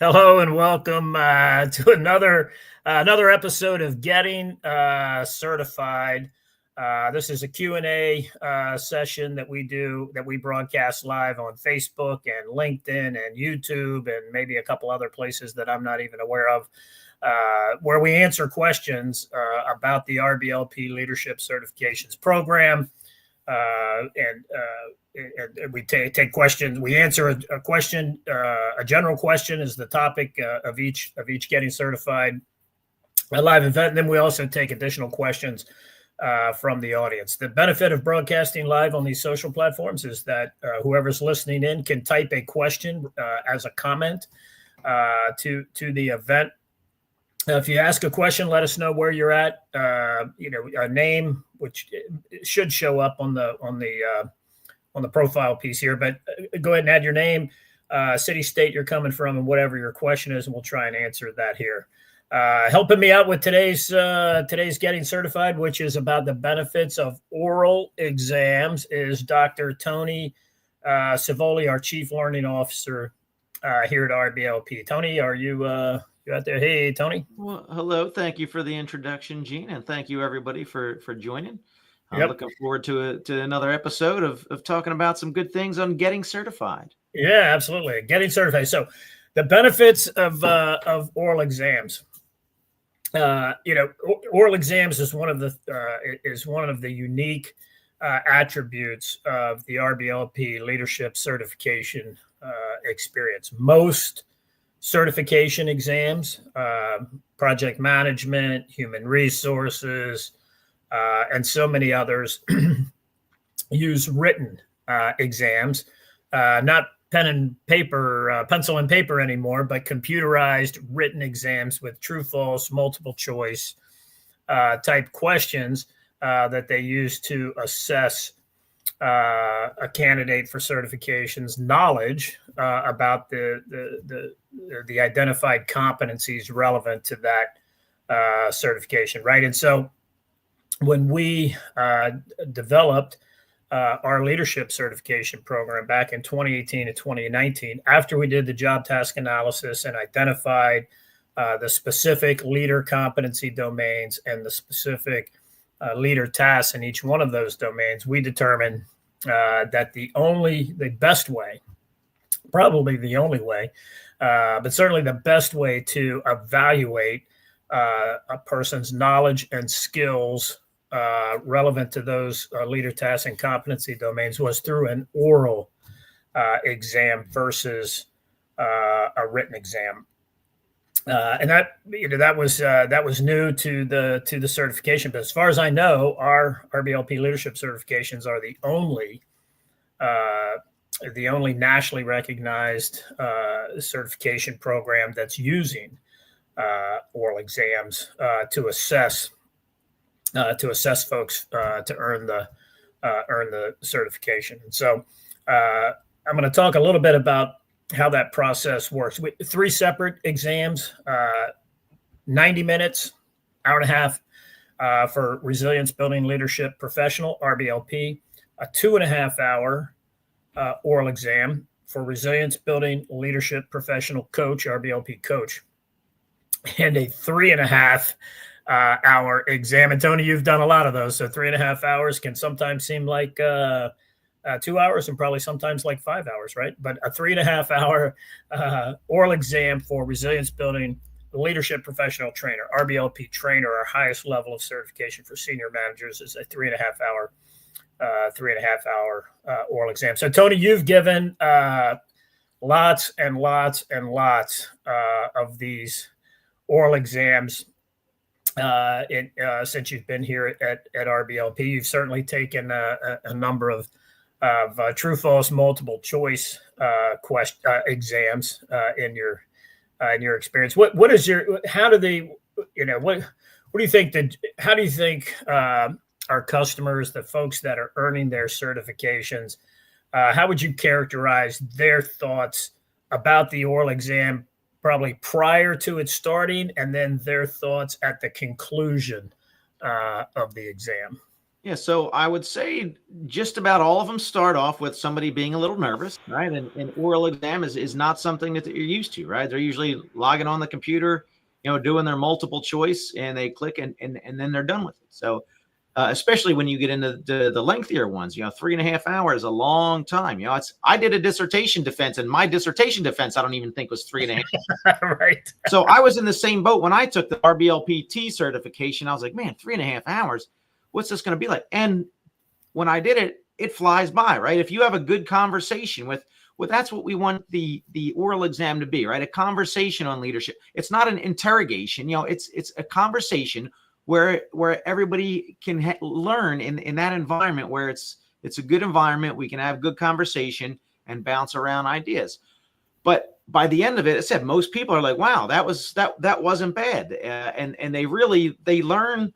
Hello and welcome to another episode of Getting Certified. This is a Q&A session that we broadcast live on Facebook and LinkedIn and YouTube and maybe a couple other places that I'm not even aware of, where we answer questions about the RBLP Leadership Certifications Program. And we take questions. We answer a question. A general question is the topic of each Getting Certified live event, and then we also take additional questions from the audience. The benefit of broadcasting live on these social platforms is that whoever's listening in can type a question as a comment to the event. If you ask a question, let us know where you're at. A name, which should show up on the profile piece here. But go ahead and add your name, city, state you're coming from, and whatever your question is, and we'll try and answer that here. Helping me out with today's Getting Certified, which is about the benefits of oral exams, is Dr. Tony Civoli, our Chief Learning Officer here at RBLP. Tony, are you out there? Hey, Tony. Well, hello. Thank you for the introduction, Gene, and thank you everybody for joining. I'm looking forward to another episode of talking about some good things on getting certified. Yeah, absolutely. Getting certified. So the benefits of oral exams. Oral exams is one of the unique attributes of the RBLP leadership certification experience. Most certification exams, project management, human resources, and so many others use written exams, not pencil and paper anymore, but computerized written exams with true, false, multiple choice type questions that they use to assess a candidate for certification's knowledge about the identified competencies relevant to that certification, right? And so when we developed our leadership certification program back in 2018 and 2019, after we did the job task analysis and identified the specific leader competency domains and the specific leader tasks in each one of those domains, we determined that the best way, probably the only way, but certainly the best way to evaluate a person's knowledge and skills relevant to those leader tasks and competency domains was through an oral exam versus a written exam. And that was new to the certification. But as far as I know, our RBLP leadership certifications are the only nationally recognized certification program that's using oral exams to assess folks to earn the certification. And so I'm going to talk a little bit about how that process works. With 3 separate exams, 90 minutes, hour and a half for Resilience Building Leadership Professional, RBLP, a 2.5 hour oral exam for Resilience Building Leadership Professional Coach, RBLP Coach, and a 3.5 hour exam. And Tony, you've done a lot of those. So 3.5 hours can sometimes seem like 2 hours and probably sometimes like 5 hours, right? But a 3.5 hour oral exam for Resilience Building Leadership Professional Trainer, RBLP Trainer, our highest level of certification for senior managers, is a 3.5 hour oral exam. So Tony, you've given lots and lots and lots of these oral exams since you've been here at RBLP. You've certainly taken a number of true, false, multiple choice exams in your experience. What do you think our customers, the folks that are earning their certifications, how would you characterize their thoughts about the oral exam, probably prior to it starting, and then their thoughts at the conclusion of the exam? Yeah, so I would say just about all of them start off with somebody being a little nervous, right? And oral exam is not something that you're used to, right? They're usually logging on the computer, doing their multiple choice, and they click and then they're done with it. So especially when you get into the lengthier ones, 3.5 hours, a long time. I did a dissertation defense, and my dissertation defense I don't even think was 3.5. Right. So I was in the same boat when I took the RBLP certification. I was like, man, 3.5 hours. What's this going to be like? And when I did it, it flies by, right? If you have a good conversation with that's what we want the oral exam to be, right? A conversation on leadership. It's not an interrogation. It's a conversation where everybody can learn in that environment where it's a good environment. We can have good conversation and bounce around ideas. But by the end of it, I said most people are like, wow, that wasn't bad. And they learn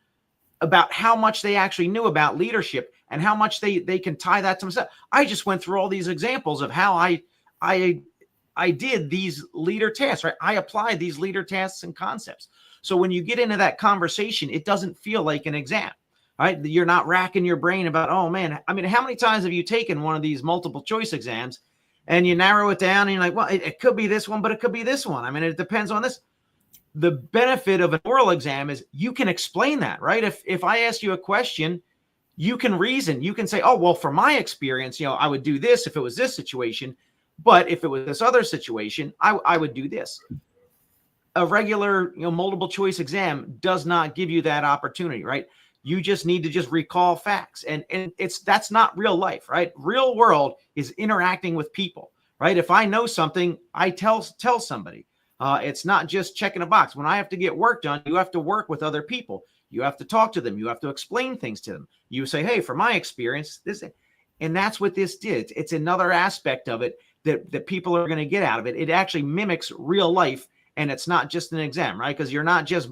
about how much they actually knew about leadership and how much they can tie that to themselves. I just went through all these examples of how I did these leader tasks, right? I applied these leader tasks and concepts. So when you get into that conversation, it doesn't feel like an exam, right? You're not racking your brain about, oh man, I mean, how many times have you taken one of these multiple choice exams and you narrow it down and you're like, well, it could be this one, but it could be this one. I mean, it depends on this. The benefit of an oral exam is you can explain that, right? If I ask you a question, you can reason. You can say, oh, well, from my experience, I would do this if it was this situation. But if it was this other situation, I would do this. A regular, multiple choice exam does not give you that opportunity, right? You just need to just recall facts. And that's not real life, right? Real world is interacting with people, right? If I know something, I tell somebody. It's not just checking a box. When I have to get work done, you have to work with other people. You have to talk to them. You have to explain things to them. You say, hey, from my experience, this, and that's what this did. It's another aspect of it that people are going to get out of it. It actually mimics real life, and it's not just an exam, right? Because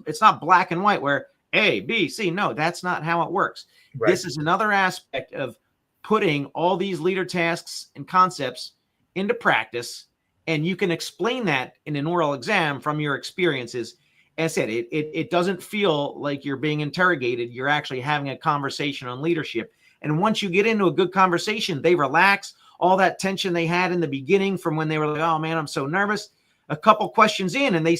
it's not black and white where A, B, C. No, that's not how it works. Right. This is another aspect of putting all these leader tasks and concepts into practice. And you can explain that in an oral exam from your experiences. As I said, it doesn't feel like you're being interrogated. You're actually having a conversation on leadership. And once you get into a good conversation, they relax. All that tension they had in the beginning from when they were like, oh, man, I'm so nervous. A couple questions in and they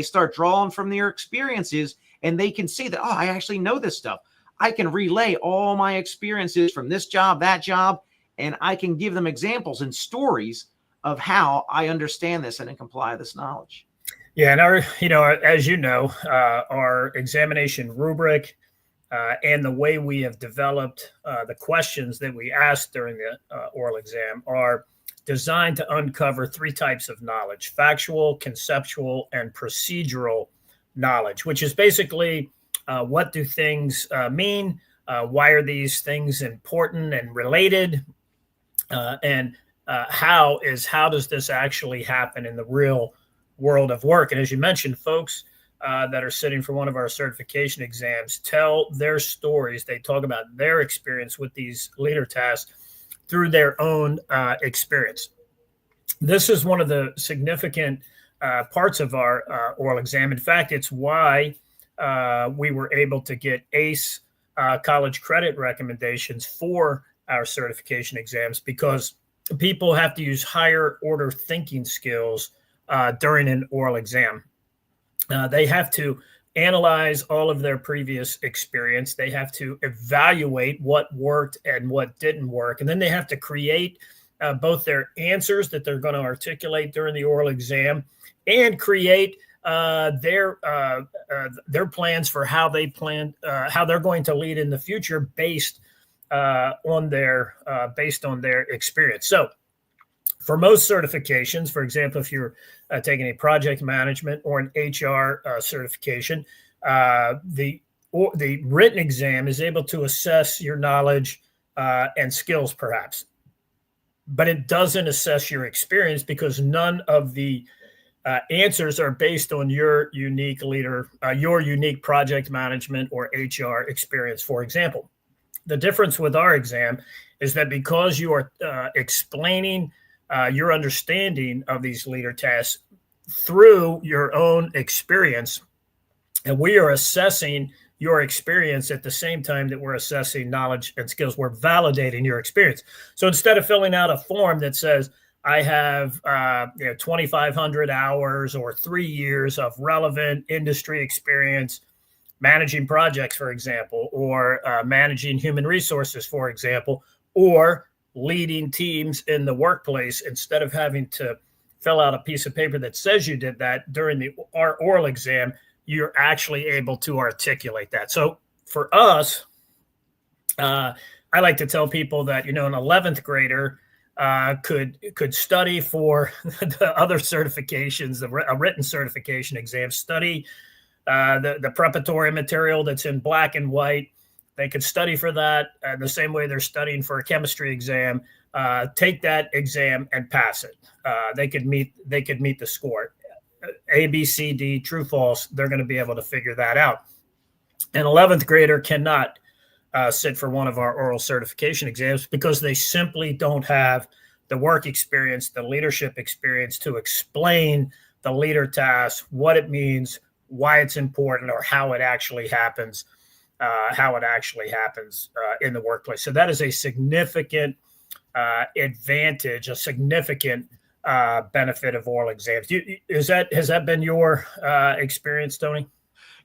start drawing from their experiences, and they can see that, oh, I actually know this stuff. I can relay all my experiences from this job, that job, and I can give them examples and stories of how I understand this and can apply this knowledge. Yeah, and as you know, our examination rubric and the way we have developed the questions that we ask during the oral exam are designed to uncover three types of knowledge: factual, conceptual, and procedural knowledge, which is basically what do things mean? Why are these things important and related? And how does this actually happen in the real world of work? And as you mentioned, folks that are sitting for one of our certification exams tell their stories. They talk about their experience with these leader tasks through their own experience. This is one of the significant parts of our oral exam. In fact, it's why we were able to get ACE college credit recommendations for our certification exams, because people have to use higher order thinking skills during an oral exam. They have to analyze all of their previous experience. They have to evaluate what worked and what didn't work. And then they have to create both their answers that they're going to articulate during the oral exam and create their plans for how they're going to lead in the future based on their experience. So for most certifications, for example, if you're taking a project management or an HR certification, the written exam is able to assess your knowledge and skills, perhaps, but it doesn't assess your experience, because none of the answers are based on your unique project management or HR experience, for example. The difference with our exam is that because you are explaining your understanding of these leader tasks through your own experience, and we are assessing your experience at the same time that we're assessing knowledge and skills. We're validating your experience. So instead of filling out a form that says, I have 2,500 hours or 3 years of relevant industry experience managing projects, for example, or managing human resources, for example, or leading teams in the workplace, instead of having to fill out a piece of paper that says you did that during our oral exam, you're actually able to articulate that. So for us, I like to tell people that, an 11th grader could study for the other certifications, a written certification exam, study the preparatory material that's in black and white. They could study for that the same way they're studying for a chemistry exam. Take that exam and pass it. They could meet the score. A, B, C, D, true, false. They're going to be able to figure that out. An 11th grader cannot sit for one of our oral certification exams because they simply don't have the work experience, the leadership experience to explain the leader task, what it means, why it's important, or how it actually happens in the workplace. So that is a significant advantage, a significant benefit of oral exams. Has that been your experience, Tony?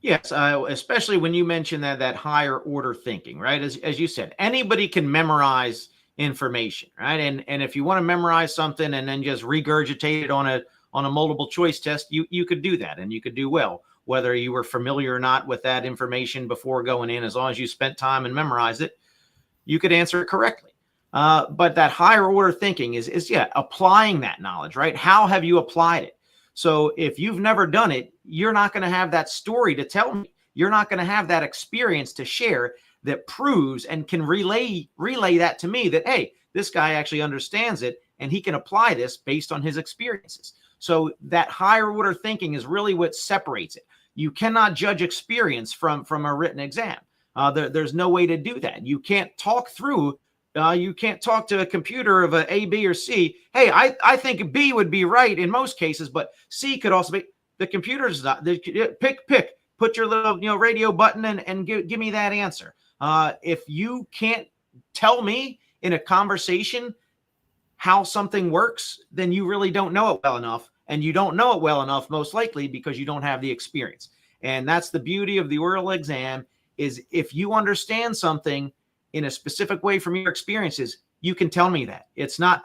Yes, especially when you mention that higher order thinking, right? As you said, anybody can memorize information, right? And if you want to memorize something and then just regurgitate it on a multiple choice test, you could do that, and you could do well, whether you were familiar or not with that information before going in. As long as you spent time and memorized it, you could answer it correctly. But that higher order thinking is applying that knowledge, right? How have you applied it? So if you've never done it, you're not going to have that story to tell me. You're not going to have that experience to share that proves and can relay that to me that, hey, this guy actually understands it and he can apply this based on his experiences. So that higher order thinking is really what separates it. You cannot judge experience from a written exam. There's no way to do that. You can't talk through. You can't talk to a computer of a B, or C. Hey, I think B would be right in most cases, but C could also be. The computer's not. Pick. Put your little radio button and give me that answer. If you can't tell me in a conversation how something works, then you really don't know it well enough. And you don't know it well enough, most likely, because you don't have the experience. And that's the beauty of the oral exam, is if you understand something in a specific way from your experiences, you can tell me that. It's not,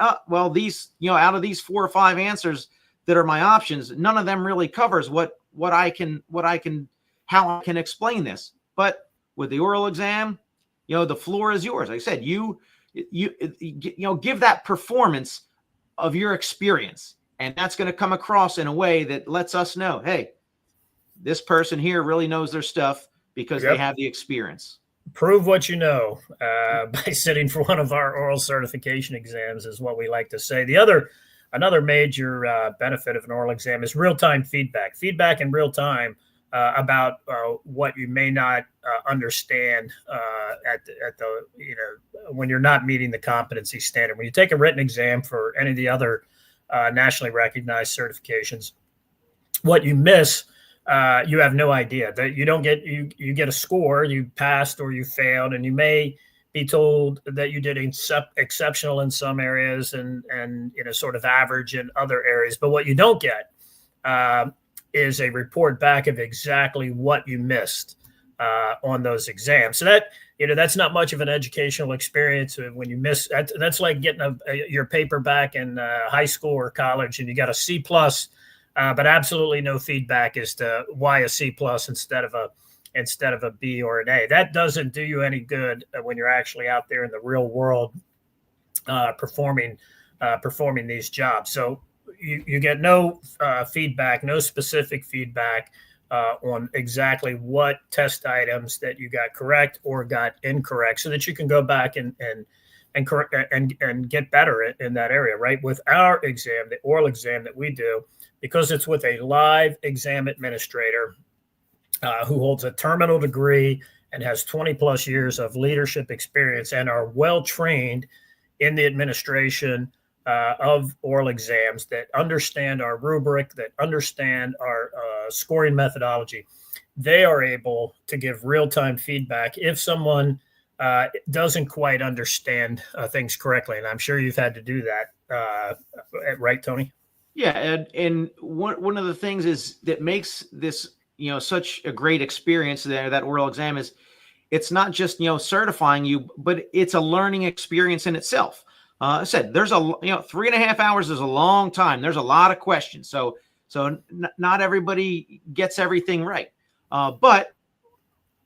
these, out of these 4 or 5 answers that are my options, none of them really covers how I can explain this. But with the oral exam, the floor is yours. Like I said, you give that performance of your experience, and that's going to come across in a way that lets us know, hey, this person here really knows their stuff because they have the experience. Prove what you know by sitting for one of our oral certification exams is what we like to say. Another major benefit of an oral exam is real-time feedback in real time about what you may not understand when you're not meeting the competency standard. When you take a written exam for any of the other nationally recognized certifications, what you miss, you have no idea. That you don't get, you get a score, you passed or you failed, and you may be told that you did exceptional in some areas and sort of average in other areas. But what you don't get is a report back of exactly what you missed on those exams. So that's not much of an educational experience when you miss. That's like getting your paper back in high school or college and you got a C+, but absolutely no feedback as to why a C+ instead of a B or an A. That doesn't do you any good when you're actually out there in the real world performing these jobs. So you get no feedback, no specific feedback on exactly what test items that you got correct or got incorrect, so that you can go back and get better in that area. Right, with our exam, the oral exam that we do, because it's with a live exam administrator who holds a terminal degree and has 20 plus years of leadership experience and are well trained in the administration of oral exams, that understand our rubric, that understand our scoring methodology. they are able to give real-time feedback if someone doesn't quite understand things correctly. And I'm sure you've had to do that, right, Tony? Yeah, and one of the things is that makes this, such a great experience there, that oral exam, is it's not just, certifying you, but it's a learning experience in itself. I said there's 3.5 hours is a long time. There's a lot of questions. So not everybody gets everything right. But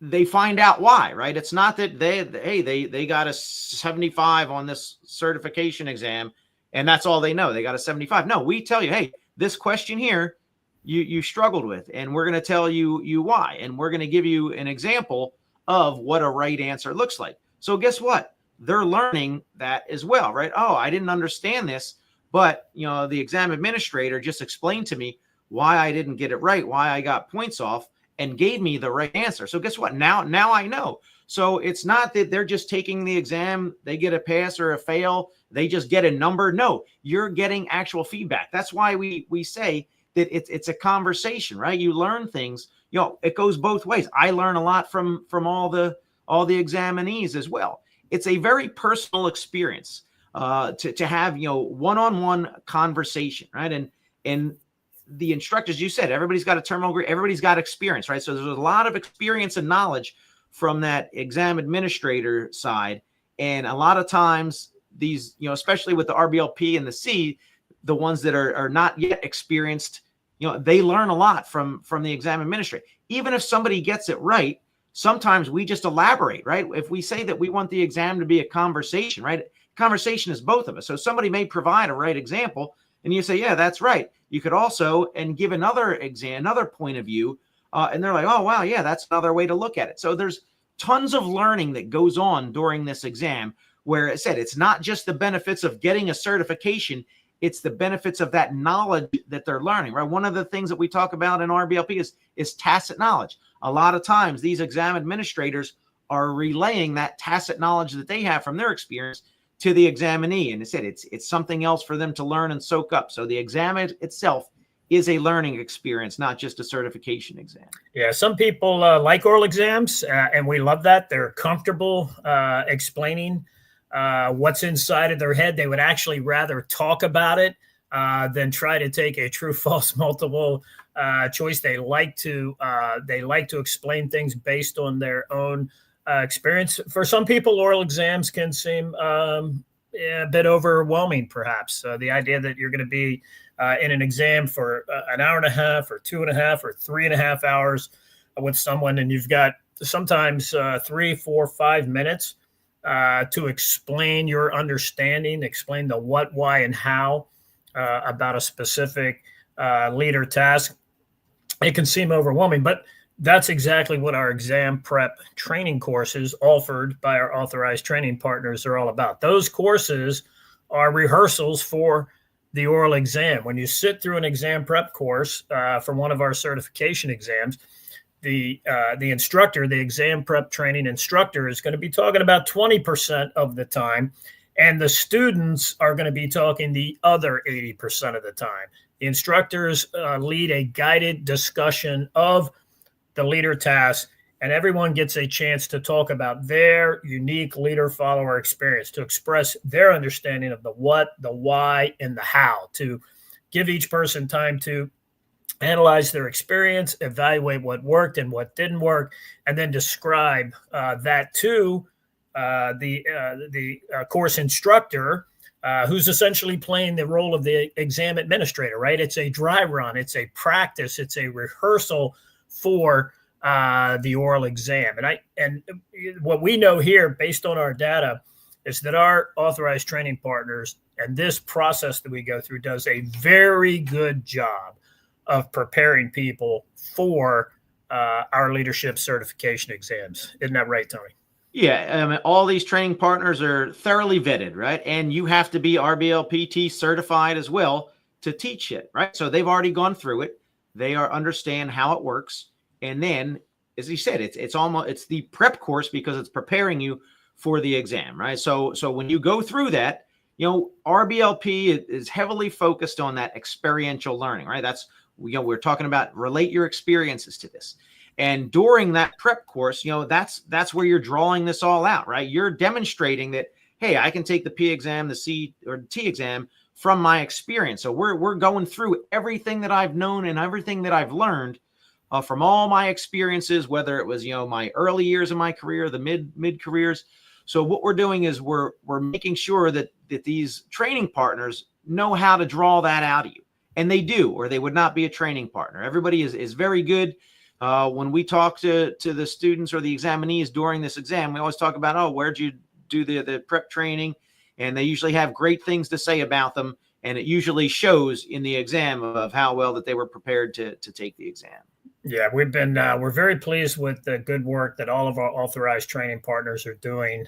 they find out why, right? It's not that they got a 75 on this certification exam and that's all they know. They got a 75. No, we tell you, hey, this question here you struggled with, and we're going to tell you why, and we're going to give you an example of what a right answer looks like. So guess what? They're learning that as well, right? Oh, I didn't understand this, but the exam administrator just explained to me why I didn't get it right, why I got points off, and gave me the right answer. So guess what? Now I know. So it's not that they're just taking the exam, they get a pass or a fail, they just get a number. No, you're getting actual feedback. That's why we say that it's a conversation, right? You learn things. It goes both ways. I learn a lot from all the examinees as well. It's a very personal experience to have one-on-one conversation, right? And the instructors, you said, everybody's got a terminal degree, everybody's got experience, right? So there's a lot of experience and knowledge from that exam administrator side. And a lot of times these, especially with the RBLP and the C, the ones that are not yet experienced, they learn a lot from the exam administrator. Even if somebody gets it right, sometimes we just elaborate, right? If we say that we want the exam to be a conversation, right? Conversation is both of us. So somebody may provide a right example and you say, yeah, that's right. You could also, and give another exam, another point of view. And they're like, oh, wow, yeah, that's another way to look at it. So there's tons of learning that goes on during this exam, where it said it's not just the benefits of getting a certification, it's the benefits of that knowledge that they're learning, right? One of the things that we talk about in RBLP is tacit knowledge. A lot of times these exam administrators are relaying that tacit knowledge that they have from their experience to the examinee. And it said it's something else for them to learn and soak up. So the exam itself is a learning experience, not just a certification exam. Yeah, some people like oral exams, and we love that. They're comfortable explaining what's inside of their head. They would actually rather talk about it than try to take a true false multiple choice. They like to explain things based on their own experience. For some people, oral exams can seem a bit overwhelming, perhaps. The idea that you're going to be in an exam for an hour and a half or 2.5 or 3.5 hours with someone, and you've got sometimes 3, 4, 5 minutes to explain your understanding, explain the what, why, and how about a specific leader task. It can seem overwhelming, but that's exactly what our exam prep training courses offered by our authorized training partners are all about. Those courses are rehearsals for the oral exam. When you sit through an exam prep course for one of our certification exams, the instructor, the exam prep training instructor, is going to be talking about 20% of the time, and the students are going to be talking the other 80% of the time. The instructors lead a guided discussion of the leader task, and everyone gets a chance to talk about their unique leader-follower experience, to express their understanding of the what, the why, and the how, to give each person time to analyze their experience, evaluate what worked and what didn't work, and then describe that to the course instructor, who's essentially playing the role of the exam administrator, right? It's a dry run, it's a practice, it's a rehearsal for the oral exam. And what we know here, based on our data, is that our authorized training partners and this process that we go through does a very good job of preparing people for our leadership certification exams. Isn't that right, Tony? Yeah, all these training partners are thoroughly vetted, right? And you have to be RBLPT certified as well to teach it, right? So they've already gone through it. They understand how it works. And then, as you said, it's the prep course because it's preparing you for the exam, right? So when you go through that, RBLP is heavily focused on that experiential learning, right? That's, we're talking about relate your experiences to this. And during that prep course, that's where you're drawing this all out, right? You're demonstrating that, hey, I can take the P exam, the C or T exam from my experience. So we're going through everything that I've known and everything that I've learned from all my experiences, whether it was, my early years of my career, the mid careers. So what we're doing is we're making sure that these training partners know how to draw that out of you. And they do, or they would not be a training partner. Everybody is very good. When we talk to the students or the examinees during this exam, we always talk about, oh, where'd you do the prep training? And they usually have great things to say about them. And it usually shows in the exam of how well that they were prepared to take the exam. Yeah, we're very pleased with the good work that all of our authorized training partners are doing,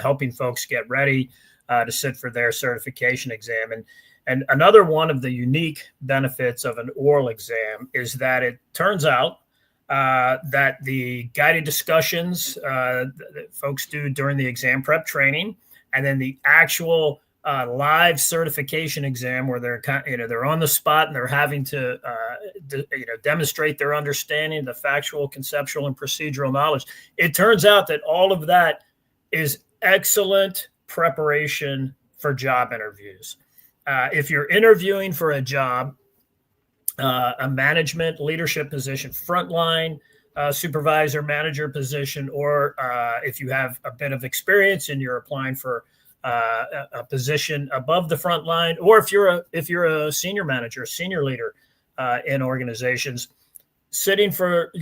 helping folks get ready to sit for their certification exam. And another one of the unique benefits of an oral exam is that it turns out that the guided discussions that folks do during the exam prep training, and then the actual live certification exam where they're on the spot and they're having to demonstrate their understanding, the factual, conceptual, and procedural knowledge. It turns out that all of that is excellent preparation for job interviews. If you're interviewing for a job, a management leadership position, frontline supervisor, manager position, or if you have a bit of experience and you're applying for a position above the front line, or if you're a senior manager, senior leader in organizations,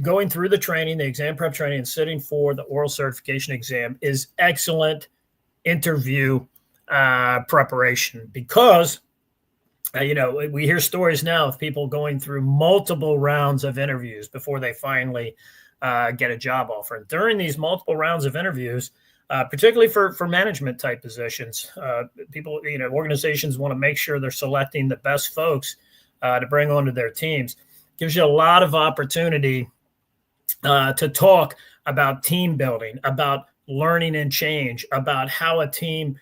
going through the training, the exam prep training, and sitting for the oral certification exam is excellent interview preparation, because we hear stories now of people going through multiple rounds of interviews before they finally get a job offer. And during these multiple rounds of interviews, particularly for management type positions, organizations want to make sure they're selecting the best folks to bring onto their teams. Gives you a lot of opportunity to talk about team building, about learning and change, about how a team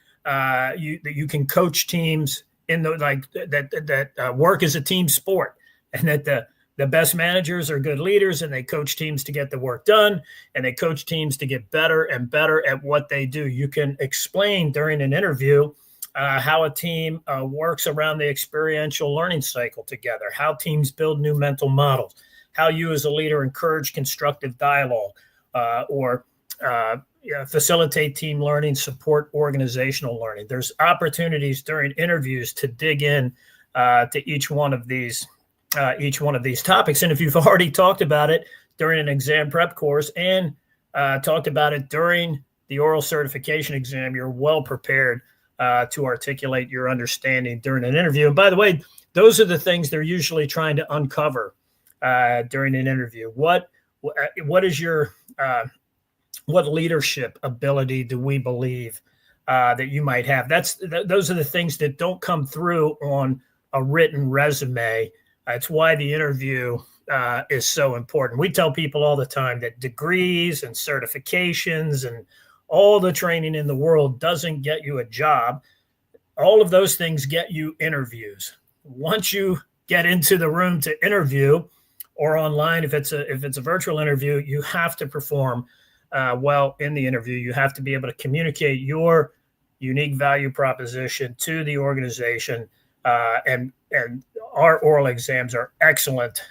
you can coach teams in that work as a team sport, and that the best managers are good leaders, and they coach teams to get the work done, and they coach teams to get better and better at what they do. You can explain during an interview how a team works around the experiential learning cycle together, how teams build new mental models, how you as a leader encourage constructive dialogue, or facilitate team learning, support organizational learning. There's opportunities during interviews to dig in to each one of these topics. And if you've already talked about it during an exam prep course and talked about it during the oral certification exam, you're well prepared to articulate your understanding during an interview. And by the way, those are the things they're usually trying to uncover during an interview. What is your what leadership ability do we believe that you might have? Those are the things that don't come through on a written resume. It's why the interview is so important. We tell people all the time that degrees and certifications and all the training in the world doesn't get you a job. All of those things get you interviews. Once you get into the room to interview, or online, if it's a virtual interview, you have to perform well in the interview. You have to be able to communicate your unique value proposition to the organization, and our oral exams are excellent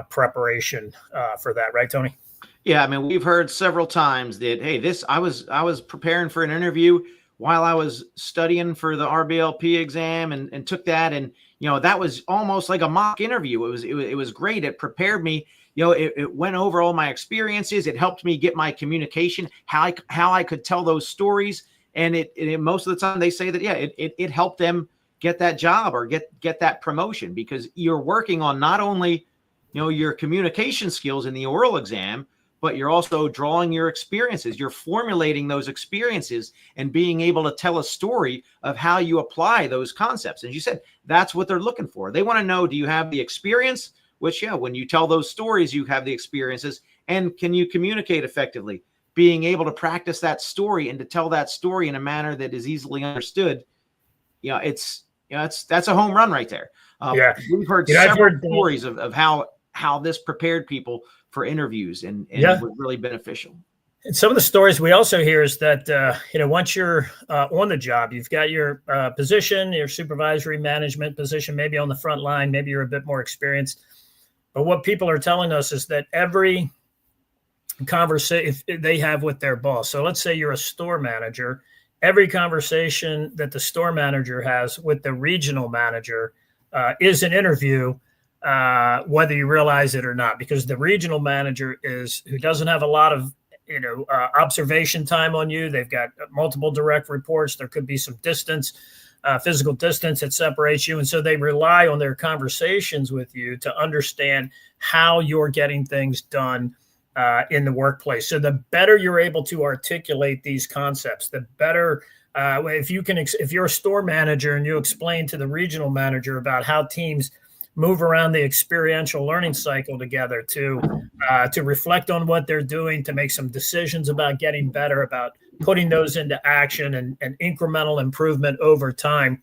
preparation for that, right, Tony? Yeah, I mean, we've heard several times that, hey, I was preparing for an interview while I was studying for the RBLP exam and took that, and that was almost like a mock interview. It was great. It prepared me. It went over all my experiences. It helped me get my communication, how I could tell those stories, and it most of the time they say that it helped them get that job or get that promotion, because you're working on not only your communication skills in the oral exam, but you're also drawing your experiences. You're formulating those experiences and being able to tell a story of how you apply those concepts. As you said, that's what they're looking for. They want to know, do you have the experience? Which, when you tell those stories, you have the experiences. And can you communicate effectively? Being able to practice that story and to tell that story in a manner that is easily understood. That's a home run right there. We've heard several stories of how how this prepared people for interviews and was really beneficial. And some of the stories we also hear is that, once you're on the job, you've got your position, your supervisory management position, maybe on the front line, maybe you're a bit more experienced. But what people are telling us is that every conversation they have with their boss. So let's say you're a store manager, every conversation that the store manager has with the regional manager is an interview, whether you realize it or not, because the regional manager who doesn't have a lot of observation time on you. They've got multiple direct reports. There could be some distance, physical distance that separates you. And so they rely on their conversations with you to understand how you're getting things done in the workplace. So the better you're able to articulate these concepts, the better. If you're a store manager and you explain to the regional manager about how teams move around the experiential learning cycle together to reflect on what they're doing, to make some decisions about getting better, about putting those into action and incremental improvement over time.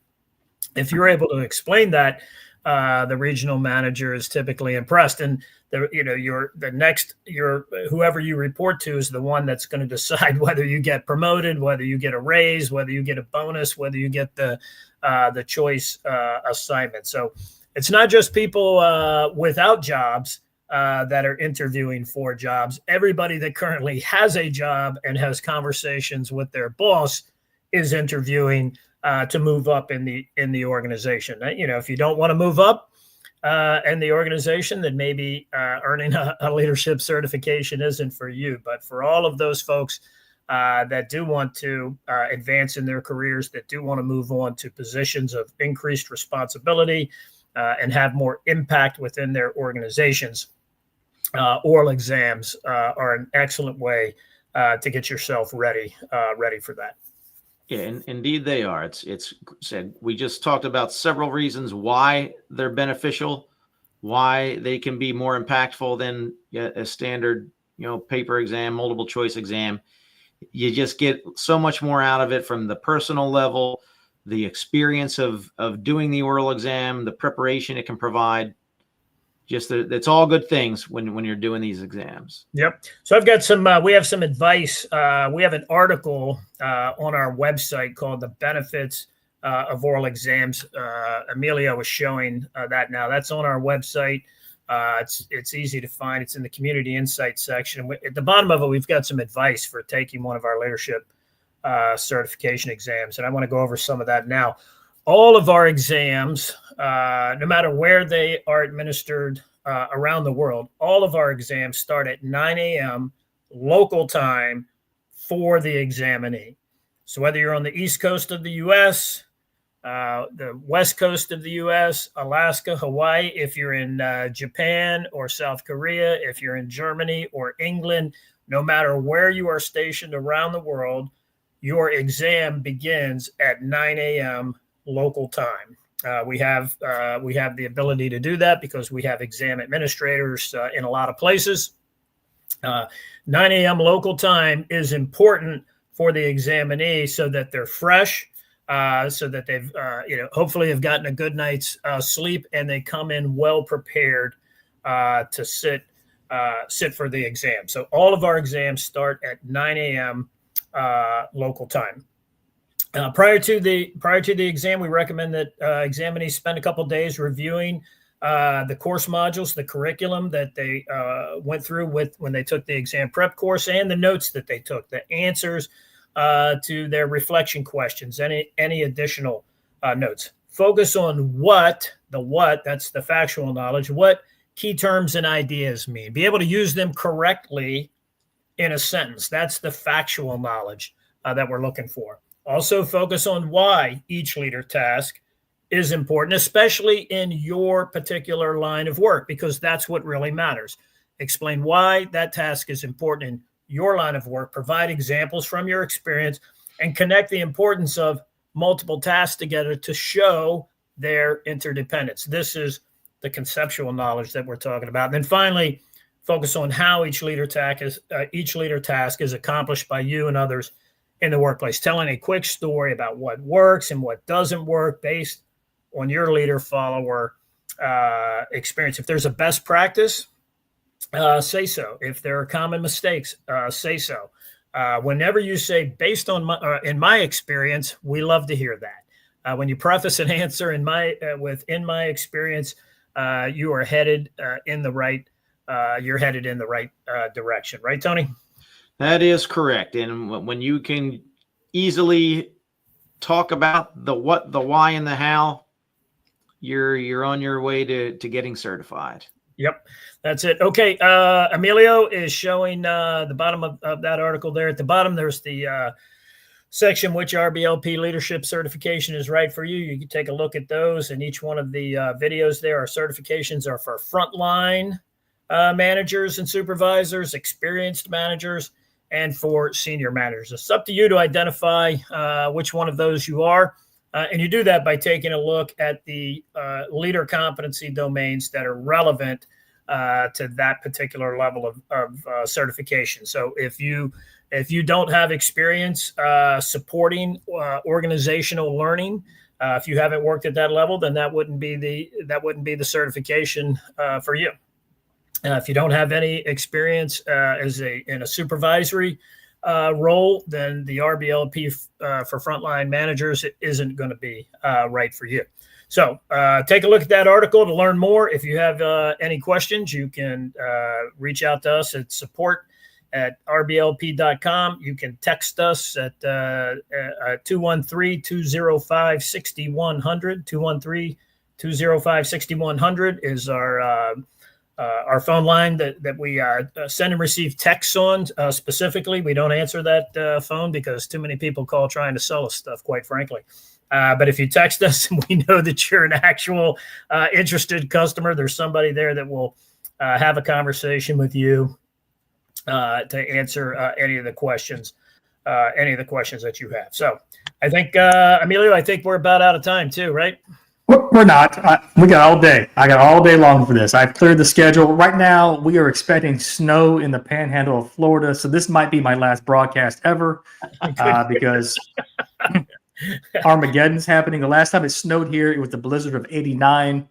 If you're able to explain that, the regional manager is typically impressed, and whoever you report to is the one that's going to decide whether you get promoted, whether you get a raise, whether you get a bonus, whether you get the choice assignment. So it's not just people without jobs that are interviewing for jobs. Everybody that currently has a job and has conversations with their boss is interviewing to move up in the organization. If you don't want to move up in the organization, then maybe earning a leadership certification isn't for you. But for all of those folks that do want to advance in their careers, that do want to move on to positions of increased responsibility, and have more impact within their organizations, oral exams are an excellent way to get yourself ready for that. Yeah, indeed they are. It's said. We just talked about several reasons why they're beneficial, why they can be more impactful than a standard, paper exam, multiple choice exam. You just get so much more out of it from the personal level, the experience of doing the oral exam, the preparation it can provide. Just it's all good things when you're doing these exams. Yep. So I've got we have some advice. We have an article on our website called The Benefits of Oral Exams. Emilio was showing that now. That's on our website. It's easy to find. It's in the community insight section. At the bottom of it, we've got some advice for taking one of our leadership certification exams. And I want to go over some of that now. All of our exams, no matter where they are administered around the world, all of our exams start at 9 a.m. local time for the examinee. So whether you're on the East Coast of the U.S., the West Coast of the U.S., Alaska, Hawaii, if you're in Japan or South Korea, if you're in Germany or England, no matter where you are stationed around the world, your exam begins at 9 a.m. local time. We have the ability to do that because we have exam administrators in a lot of places. 9 a.m. local time is important for the examinee so that they're fresh, so that they've hopefully have gotten a good night's sleep, and they come in well prepared to sit for the exam. So all of our exams start at 9 a.m. Local time. Prior to the exam, we recommend that examinees spend a couple of days reviewing the course modules, the curriculum that they went through when they took the exam prep course, and the notes that they took, the answers to their reflection questions, any additional notes. Focus on that's the factual knowledge, what key terms and ideas mean. Be able to use them correctly in a sentence. That's the factual knowledge that we're looking for. Also focus on why each leader task is important, especially in your particular line of work, because that's what really matters. Explain why that task is important in your line of work, provide examples from your experience, and connect the importance of multiple tasks together to show their interdependence. This is the conceptual knowledge that we're talking about. And then finally, focus on how each leader task is accomplished by you and others in the workplace, telling a quick story about what works and what doesn't work based on your leader-follower experience. If there's a best practice, say so. If there are common mistakes, say so. Whenever you say based on in my experience, we love to hear that. When you preface an answer in my experience, you are headed in the right. You're headed in the right direction, right, Tony? That is correct. And when you can easily talk about the what, the why, and the how, you're on your way to getting certified. Yep, that's it. Okay, Emilio is showing the bottom of that article there. At the bottom, there's the section which RBLP leadership certification is right for you. You can take a look at those, and each one of the videos there. Our certifications are for frontline managers and supervisors, experienced managers, and for senior managers. It's up to you to identify which one of those you are. And you do that by taking a look at the leader competency domains that are relevant to that particular level of certification. So if you don't have experience supporting organizational learning, if you haven't worked at that level, then that wouldn't be the certification for you. If you don't have any experience in a supervisory role, then the RBLP for frontline managers isn't going to be right for you. So take a look at that article to learn more. If you have any questions, you can reach out to us at support@rblp.com. You can text us at 213-205-6100. 213-205-6100 is our phone line that we send and receive texts on specifically. We don't answer that phone because too many people call trying to sell us stuff, quite frankly. But if you text us and we know that you're an actual interested customer, there's somebody there that will have a conversation with you to answer any of the questions that you have. So I think, Emilio, I think we're about out of time too, right? We're not. We got all day. I got all day long for this. I've cleared the schedule. Right now, we are expecting snow in the panhandle of Florida. So this might be my last broadcast ever because Armageddon's happening. The last time it snowed here, it was the blizzard of '89,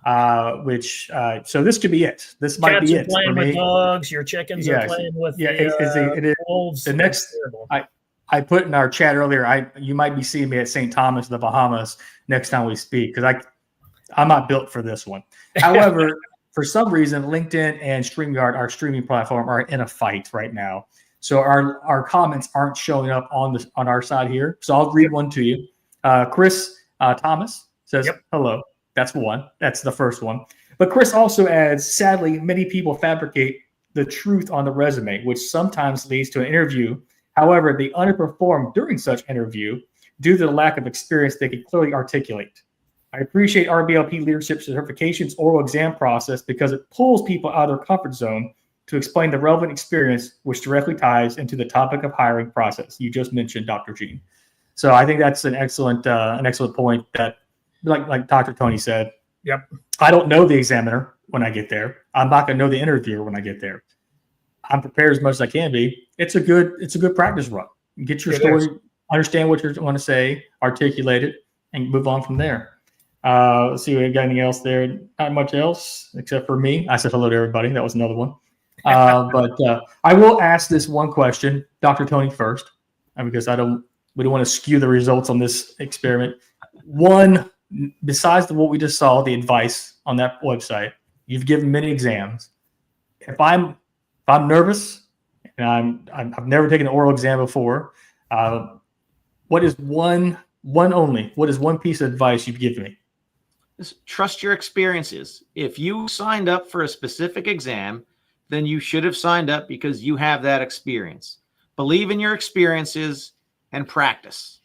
so this could be it. This might be it. Cats are playing with dogs. Your chickens are playing with wolves. The next, I put in our chat earlier, you might be seeing me at St. Thomas, the Bahamas, next time we speak, because I'm not built for this one. However, for some reason, LinkedIn and StreamYard, our streaming platform, are in a fight right now. So our comments aren't showing up on our side here. So I'll read one to you. Chris Thomas says, hello. That's one. That's the first one. But Chris also adds, sadly, many people fabricate the truth on the resume, which sometimes leads to an interview. However, they underperform during such interview due to the lack of experience they can clearly articulate. I appreciate RBLP leadership certification's oral exam process because it pulls people out of their comfort zone to explain the relevant experience, which directly ties into the topic of hiring process. You just mentioned, Dr. Gene. So I think that's an excellent point that, like Dr. Tony said. Yep. I don't know the examiner when I get there. I'm not going to know the interviewer when I get there. I'm prepared as much as I can be. It's a good practice run. Get your story, understand what you want to say, articulate it, and move on from there. Let's see, we got anything else there? Not much else except for me. I said hello to everybody. That was another one. But I will ask this one question, Dr. Tony first, because we don't want to skew the results on this experiment. One, besides what we just saw, the advice on that website, you've given many exams. If I'm nervous and I've never taken an oral exam before, what is one piece of advice you've given me? Just trust your experiences. If you signed up for a specific exam, then you should have signed up because you have that experience. Believe in your experiences and practice.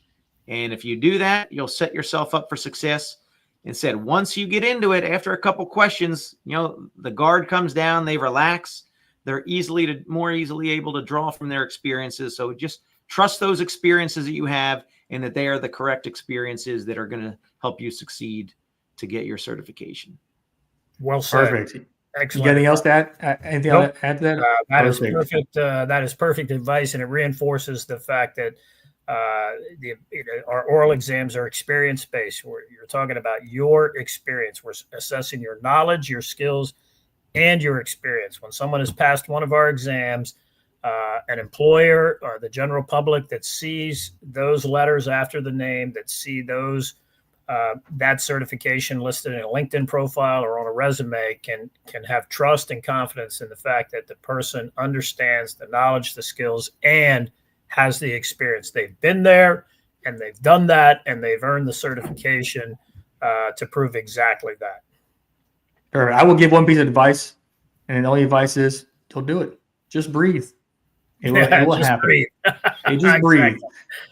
And if you do that, you'll set yourself up for success. Instead, once you get into it, after a couple questions, the guard comes down, they relax. They're more easily able to draw from their experiences. So just trust those experiences that you have and that they are the correct experiences that are going to help you succeed to get your certification. Well said. Perfect. Excellent. You got anything else to add? Anything else to add to that? That is perfect. That is perfect advice, and it reinforces the fact that Our oral exams are experience based. You're talking about your experience. We're assessing your knowledge, your skills, and your experience. When someone has passed one of our exams, an employer or the general public that sees those letters after the name, that see those that certification listed in a LinkedIn profile or on a resume, can have trust and confidence in the fact that the person understands the knowledge, the skills, and has the experience. They've been there and they've done that, and they've earned the certification to prove exactly that. Or I will give one piece of advice, and the only advice is don't do it. Just breathe. It will happen. Breathe. You just breathe.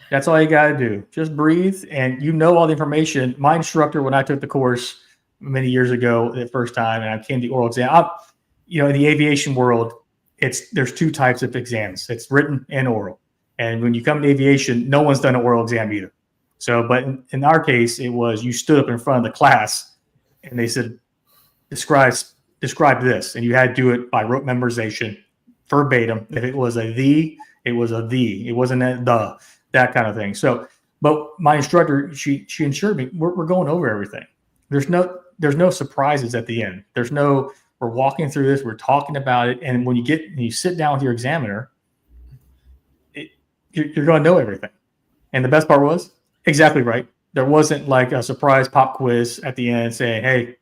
That's all you got to do. Just breathe, and you know all the information. My instructor, when I took the course many years ago, the first time, and I came to the oral exam, in the aviation world, there's two types of exams. It's written and oral. And when you come to aviation, no one's done an oral exam either. So, but in our case, it was you stood up in front of the class, and they said, describe this, and you had to do it by rote memorization, verbatim. If it was a the, it was a the. It wasn't a the, that kind of thing. So, but my instructor, she assured me we're going over everything. There's no surprises at the end. We're walking through this, we're talking about it, and when you sit down with your examiner, you're going to know everything. And the best part was exactly right. There wasn't like a surprise pop quiz at the end saying, "Hey,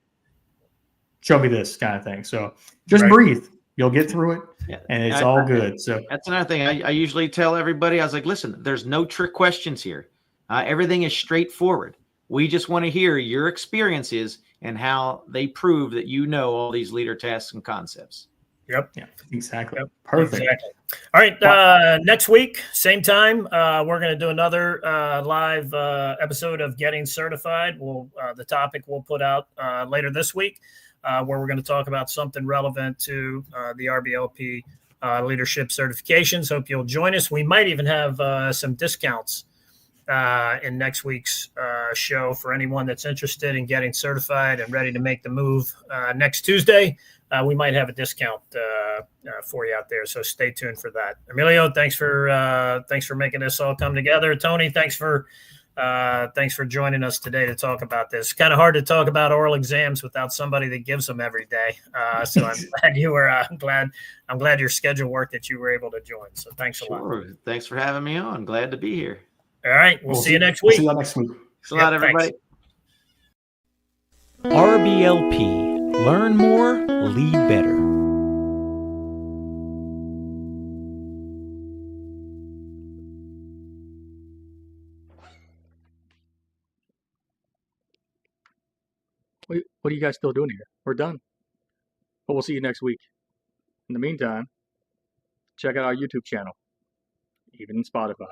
show me this," kind of thing. So just breathe. You'll get through it, and it's all good. So that's another thing I usually tell everybody. I was like, listen, there's no trick questions here. Everything is straightforward. We just want to hear your experiences and how they prove that you know all these leader tasks and concepts. Yep. Yeah, exactly. Yep. Perfect. Exactly. All right. Next week, same time, we're going to do another live episode of Getting Certified. The topic we'll put out later this week, where we're going to talk about something relevant to the RBLP leadership certifications. Hope you'll join us. We might even have some discounts in next week's show for anyone that's interested in getting certified and ready to make the move next Tuesday. We might have a discount for you out there, so stay tuned for that. Emilio, thanks for making this all come together. Tony, thanks for joining us today to talk about this. Kind of hard to talk about oral exams without somebody that gives them every day. So I'm glad you were. I'm glad your schedule worked that you were able to join. So thanks a lot. Thanks for having me on. Glad to be here. All right, we'll see you next week. See you next week. Thanks a lot, everybody. Thanks. RBLP. Learn more, lead better. What are you guys still doing here? We're done. But we'll see you next week. In the meantime, check out our YouTube channel, even in Spotify.